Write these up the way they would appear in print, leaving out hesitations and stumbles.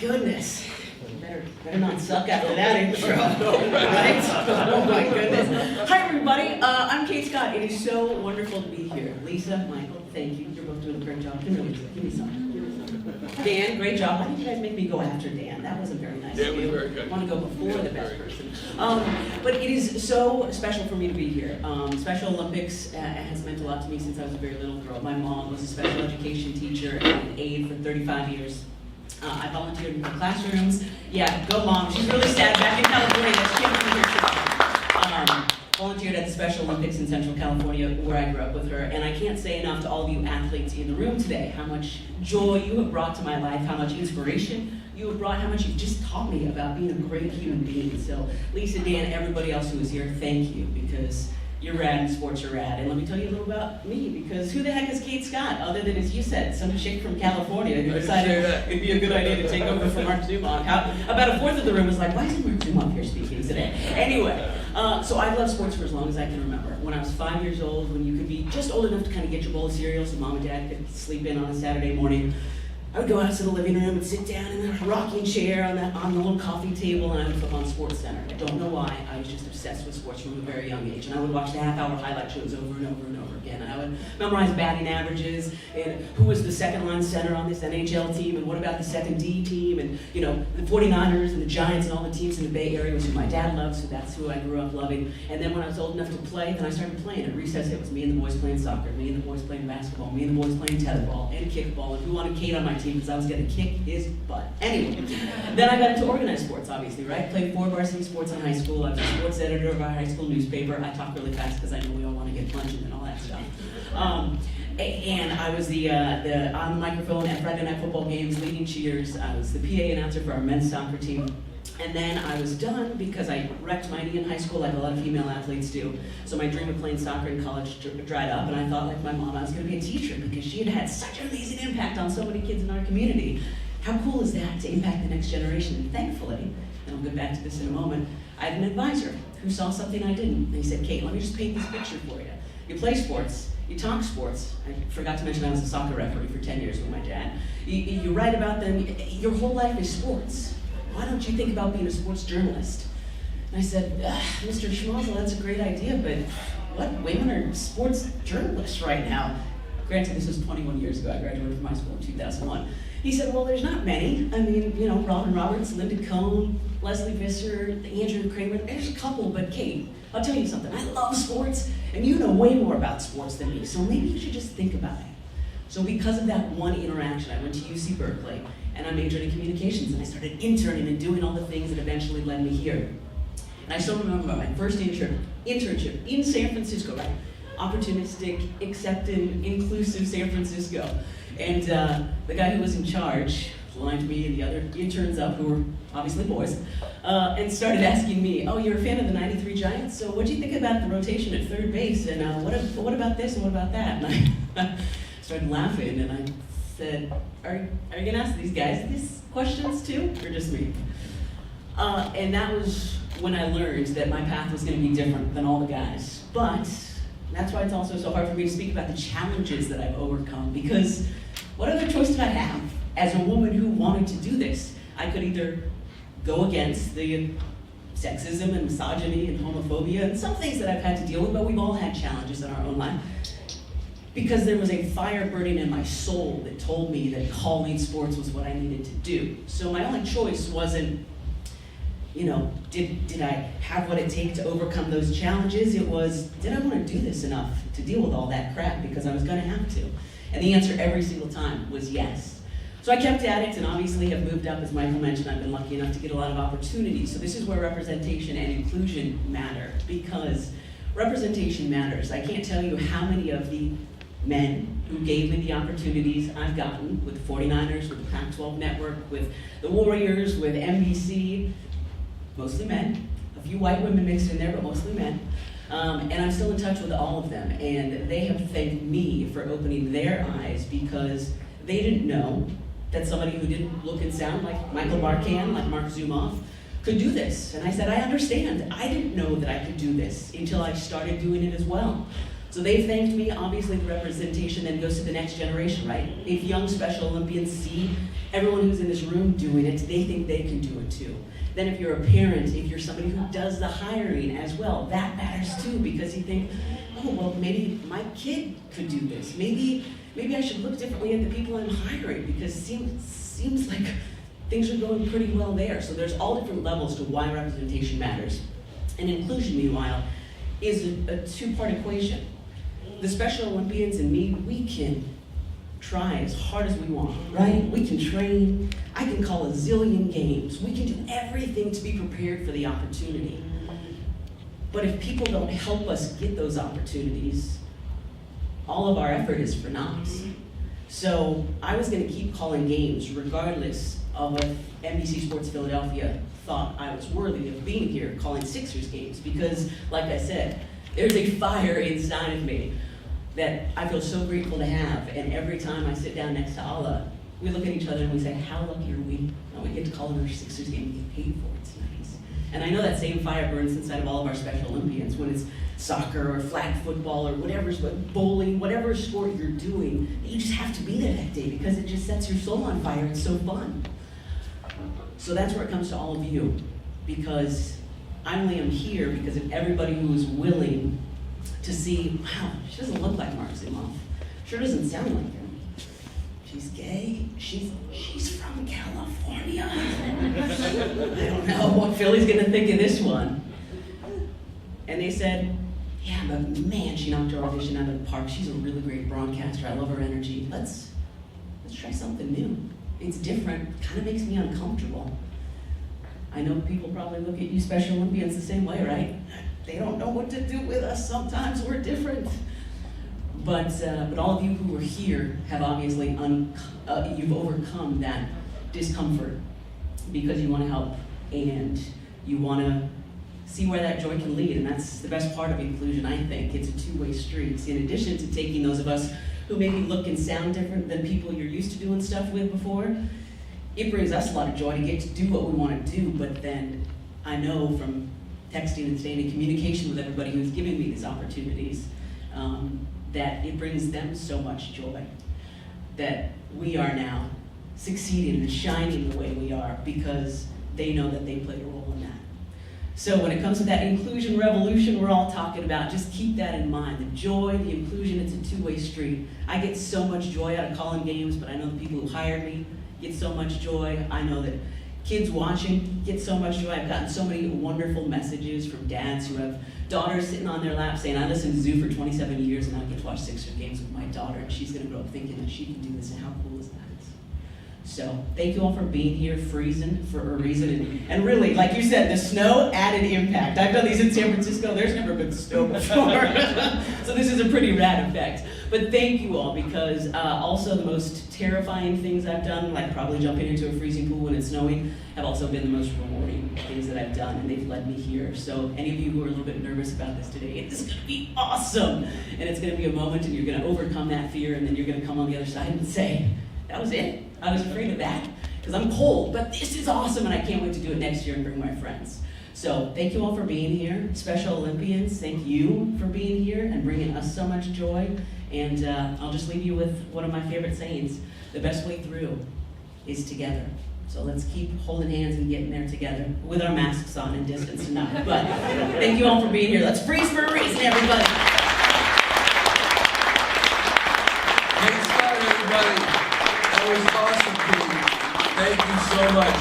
goodness. Better not suck after that intro, right? Oh my goodness. Hi everybody, I'm Kate Scott. It is so wonderful to be here. Lisa, Michael, thank you. You're both doing a great job. Give me some. Dan, great job. Why did you guys make me go after Dan? That wasn't very nice of you. Very good. I want to go before the best person. But it is so special for me to be here. Special Olympics has meant a lot to me since I was a very little girl. My mom was a special education teacher and aide for 35 years. I volunteered in her classrooms. Yeah, go mom. She's really sad back in California. She can't be here today. Volunteered at the Special Olympics in Central California, where I grew up with her. And I can't say enough to all of you athletes in the room today how much joy you have brought to my life, how much inspiration you have brought, how much you've just taught me about being a great human being. So Lisa, Dan, everybody else who is here, thank you, because you're rad and sports are rad. And let me tell you a little about me, because who the heck is Kate Scott, other than, as you said, some chick from California who decided it'd be a good idea to take over for Mark Zumock. About a fourth of the room was like, why isn't Mark Zumock here speaking today? Anyway, so I've loved sports for as long as I can remember. When I was 5 years old, when you could be just old enough to kind of get your bowl of cereal so mom and dad could sleep in on a Saturday morning, I would go out to the living room and sit down in a rocking chair on the little coffee table, and I would flip on Sports Center. I don't know why, I was just obsessed with sports from a very young age. And I would watch the half-hour highlight shows over and over and over again. And I would memorize batting averages, and who was the second-line center on this NHL team, and what about the second D team, and you know, the 49ers and the Giants and all the teams in the Bay Area was who my dad loved, so that's who I grew up loving. And then when I was old enough to play, then I started playing. At recess, it was me and the boys playing soccer, me and the boys playing basketball, me and the boys playing tetherball and kickball, and who wanted Kate on my team because I was going to kick his butt. Anyway, then I got into organized sports, obviously, right? Played 4 varsity sports in high school. I was a sports editor of our high school newspaper. I talk really fast because I know we all want to get plunging and all that stuff. And I was on the microphone at Friday night football games, leading cheers. I was the PA announcer for our men's soccer team. And then I was done because I wrecked my knee in high school like a lot of female athletes do. So my dream of playing soccer in college dried up, and I thought, like my mom, I was going to be a teacher because she had had such an amazing impact on so many kids in our community. How cool is that to impact the next generation? And thankfully, and I'll get back to this in a moment, I had an advisor who saw something I didn't. And he said, Kate, let me just paint this picture for you. You play sports, you talk sports. I forgot to mention I was a soccer referee for 10 years with my dad. You write about them, your whole life is sports. Why don't you think about being a sports journalist? And I said, Mr. Schmozzle, that's a great idea, but what women are sports journalists right now? Granted, this was 21 years ago. I graduated from high school in 2001. He said, well, there's not many. I mean, you know, Robin Roberts, Linda Cohn, Leslie Visser, Andrew Kramer, there's a couple, but Kate, I'll tell you something. I love sports, and you know way more about sports than me, so maybe you should just think about it. So because of that one interaction, I went to UC Berkeley, and I majored in communications, and I started interning and doing all the things that eventually led me here. And I still remember my first internship in San Francisco, right? Opportunistic, accepting, inclusive San Francisco. And the guy who was in charge lined me and the other interns up, who were obviously boys, and started asking me, oh, you're a fan of the 93 Giants? So what do you think about the rotation at third base? And what about this and what about that? And I started laughing, and I said, are you going to ask these guys these questions too, or just me? And that was when I learned that my path was going to be different than all the guys. But that's why it's also so hard for me to speak about the challenges that I've overcome, because what other choice did I have as a woman who wanted to do this? I could either go against the sexism and misogyny and homophobia and some things that I've had to deal with, but we've all had challenges in our own life. Because there was a fire burning in my soul that told me that calling sports was what I needed to do. So my only choice wasn't, you know, did I have what it takes to overcome those challenges? It was, did I want to do this enough to deal with all that crap? Because I was going to have to. And the answer every single time was yes. So I kept at it, and obviously have moved up. As Michael mentioned, I've been lucky enough to get a lot of opportunities. So this is where representation and inclusion matter, because representation matters. I can't tell you how many of the men who gave me the opportunities I've gotten with the 49ers, with the Pac-12 Network, with the Warriors, with NBC, mostly men, a few white women mixed in there, but mostly men. And I'm still in touch with all of them, and they have thanked me for opening their eyes, because they didn't know that somebody who didn't look and sound like Michael Barkan, like Mark Zumock, could do this. And I said, I understand. I didn't know that I could do this until I started doing it as well. So they thanked me. Obviously, the representation then goes to the next generation, right? If young Special Olympians see everyone who's in this room doing it, they think they can do it too. Then if you're a parent, if you're somebody who does the hiring as well, that matters too, because you think, oh, well, maybe my kid could do this. Maybe I should look differently at the people I'm hiring, because it seems like things are going pretty well there. So there's all different levels to why representation matters. And inclusion, meanwhile, is a two-part equation. The Special Olympians and me, we can try as hard as we want, right? We can train. I can call a zillion games. We can do everything to be prepared for the opportunity. But if people don't help us get those opportunities, all of our effort is for naught. So I was going to keep calling games regardless of if NBC Sports Philadelphia thought I was worthy of being here calling Sixers games, because, like I said, there's a fire inside of me that I feel so grateful to have. And every time I sit down next to Allah, we look at each other and we say, how lucky are we? We get to call in our Sixers game and get paid for it. It's nice. And I know that same fire burns inside of all of our Special Olympians when it's soccer or flag football or whatever's bowling, whatever sport you're doing, you just have to be there that day because it just sets your soul on fire. It's so fun. So that's where it comes to all of you, because I only am here because of everybody who is willing to see, wow, she doesn't look like Mark Zimoff. Sure doesn't sound like him. She's gay. She's from California. I don't know what Philly's gonna think of this one. And they said, yeah, but man, she knocked her audition out of the park. She's a really great broadcaster. I love her energy. Let's try something new. It's different. Kind of makes me uncomfortable. I know people probably look at you Special Olympians the same way, right? They don't know what to do with us. Sometimes we're different. But all of you who are here have obviously you've overcome that discomfort because you want to help and you want to see where that joy can lead. And that's the best part of inclusion, I think. It's a two-way street. In addition to taking those of us who maybe look and sound different than people you're used to doing stuff with before, it brings us a lot of joy to get to do what we want to do. But then I know from texting and staying in communication with everybody who's giving me these opportunities, that it brings them so much joy that we are now succeeding and shining the way we are because they know that they played a role in that. So when it comes to that inclusion revolution we're all talking about, just keep that in mind. The joy, the inclusion, it's a two-way street. I get so much joy out of calling games, but I know the people who hired me get so much joy. I know that kids watching get so much joy. I've gotten so many wonderful messages from dads who have daughters sitting on their lap saying, I listened to Zoo for 27 years and I get to watch Sixers games with my daughter and she's going to grow up thinking that she can do this, and how cool is that? So thank you all for being here, freezing for a reason. And really, like you said, the snow added impact. I've done these in San Francisco. There's never been snow before. So this is a pretty rad effect. But thank you all, because also the most terrifying things I've done, like probably jumping into a freezing pool when it's snowing, have also been the most rewarding things that I've done, and they've led me here. So any of you who are a little bit nervous about this today, it's going to be awesome. And it's going to be a moment, and you're going to overcome that fear, and then you're going to come on the other side and say, that was it. I was afraid of that because I'm cold, but this is awesome, and I can't wait to do it next year and bring my friends. So thank you all for being here. Special Olympians, thank you for being here and bringing us so much joy. And I'll just leave you with one of my favorite sayings. The best way through is together. So let's keep holding hands and getting there together with our masks on and distance enough. But thank you all for being here. Let's freeze for a reason, everybody. Thanks a lot, everybody. That was awesome, Kate. Thank you so much.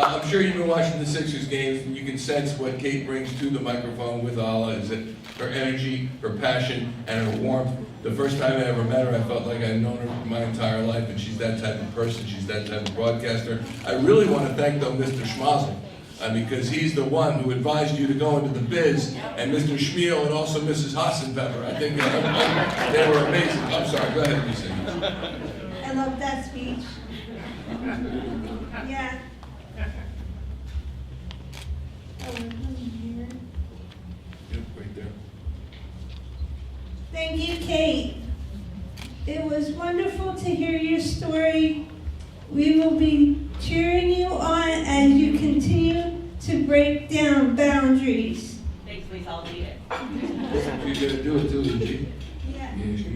I'm sure you've been watching the Sixers games, and you can sense what Kate brings to the microphone with Allah. Is it her energy, her passion, and her warmth. The first time I ever met her, I felt like I'd known her my entire life, and she's that type of person. She's that type of broadcaster. I really want to thank, though, Mr. Schmazel, because he's the one who advised you to go into the biz, and Mr. Schmiel and also Mrs. Hassenpepper. I think they were amazing. I'm sorry, go ahead, Lisa. I love that speech. Yeah. Oh, we're coming here. Yep, right there. Thank you, Kate. It was wonderful to hear your story. We will be cheering you on as you continue to break down boundaries. Thanks, please, I'll need it. You're gonna do it too, Eugene. Yeah. Yeah,